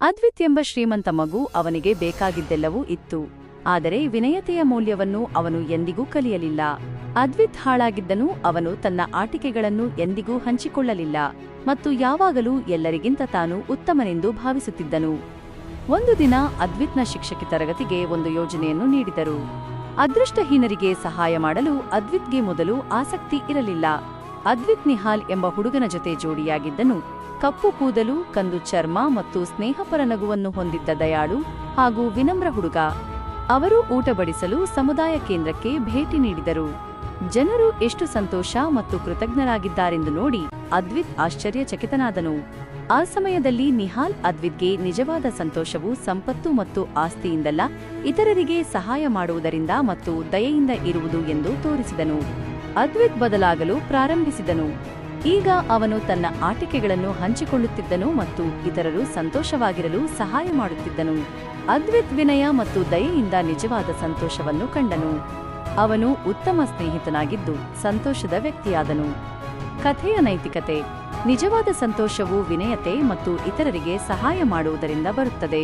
ಅದ್ವಿತ್ ಎಂಬ ಶ್ರೀಮಂತ ಮಗು ಅವನಿಗೆ ಬೇಕಾಗಿದ್ದೆಲ್ಲವೂ ಇತ್ತು. ಆದರೆ ವಿನಯತೆಯ ಮೌಲ್ಯವನ್ನು ಅವನು ಎಂದಿಗೂ ಕಲಿಯಲಿಲ್ಲ. ಅದ್ವಿತ್ ಹಾಳಾಗಿದ್ದನು. ಅವನು ತನ್ನ ಆಟಿಕೆಗಳನ್ನು ಎಂದಿಗೂ ಹಂಚಿಕೊಳ್ಳಲಿಲ್ಲ ಮತ್ತು ಯಾವಾಗಲೂ ಎಲ್ಲರಿಗಿಂತ ತಾನು ಉತ್ತಮನೆಂದು ಭಾವಿಸುತ್ತಿದ್ದನು. ಒಂದು ದಿನ ಅದ್ವಿತ್ನ ಶಿಕ್ಷಕಿ ತರಗತಿಗೆ ಒಂದು ಯೋಜನೆಯನ್ನು ನೀಡಿದರು. ಅದೃಷ್ಟಹೀನರಿಗೆ ಸಹಾಯ ಮಾಡಲು ಅದ್ವಿತ್ಗೆ ಮೊದಲು ಆಸಕ್ತಿ ಇರಲಿಲ್ಲ. ಅದ್ವಿತ್ ನಿಹಾಲ್ ಎಂಬ ಹುಡುಗನ ಜೊತೆ ಜೋಡಿಯಾಗಿದ್ದನು. ಕಪ್ಪು ಕೂದಲು, ಕಂದು ಚರ್ಮ ಮತ್ತು ಸ್ನೇಹಪರ ನಗುವನ್ನು ಹೊಂದಿದ್ದ ದಯಾಳು ಹಾಗೂ ವಿನಮ್ರ ಹುಡುಗ. ಅವರು ಊಟ ಬಡಿಸಲು ಸಮುದಾಯ ಕೇಂದ್ರಕ್ಕೆ ಭೇಟಿ ನೀಡಿದರು. ಜನರು ಎಷ್ಟು ಸಂತೋಷ ಮತ್ತು ಕೃತಜ್ಞರಾಗಿದ್ದಾರೆಂದು ನೋಡಿ ಅದ್ವಿತ್ ಆಶ್ಚರ್ಯಚಕಿತನಾದನು. ಆ ಸಮಯದಲ್ಲಿ ನಿಹಾಲ್ ಅದ್ವಿತ್ಗೆ ನಿಜವಾದ ಸಂತೋಷವು ಸಂಪತ್ತು ಮತ್ತು ಆಸ್ತಿಯಿಂದಲ್ಲ, ಇತರರಿಗೆ ಸಹಾಯ ಮಾಡುವುದರಿಂದ ಮತ್ತು ದಯೆಯಿಂದ ಇರುವುದು ಎಂದು ತೋರಿಸಿದನು. ಅದ್ವಿತ್ ಬದಲಾಗಲು ಪ್ರಾರಂಭಿಸಿದನು. ಈಗ ಅವನು ತನ್ನ ಆಟಿಕೆಗಳನ್ನು ಹಂಚಿಕೊಳ್ಳುತ್ತಿದ್ದನು ಮತ್ತು ಇತರರು ಸಂತೋಷವಾಗಿರಲು ಸಹಾಯ ಮಾಡುತ್ತಿದ್ದನು. ಅದ್ವಿತ್ ವಿನಯ ಮತ್ತು ದಯೆಯಿಂದ ನಿಜವಾದ ಸಂತೋಷವನ್ನು ಕಂಡನು. ಅವನು ಉತ್ತಮ ಸ್ನೇಹಿತನಾಗಿದ್ದು ಸಂತೋಷದ ವ್ಯಕ್ತಿಯಾದನು. ಕಥೆಯ ನೈತಿಕತೆ: ನಿಜವಾದ ಸಂತೋಷವು ವಿನಯತೆ ಮತ್ತು ಇತರರಿಗೆ ಸಹಾಯ ಮಾಡುವುದರಿಂದ ಬರುತ್ತದೆ.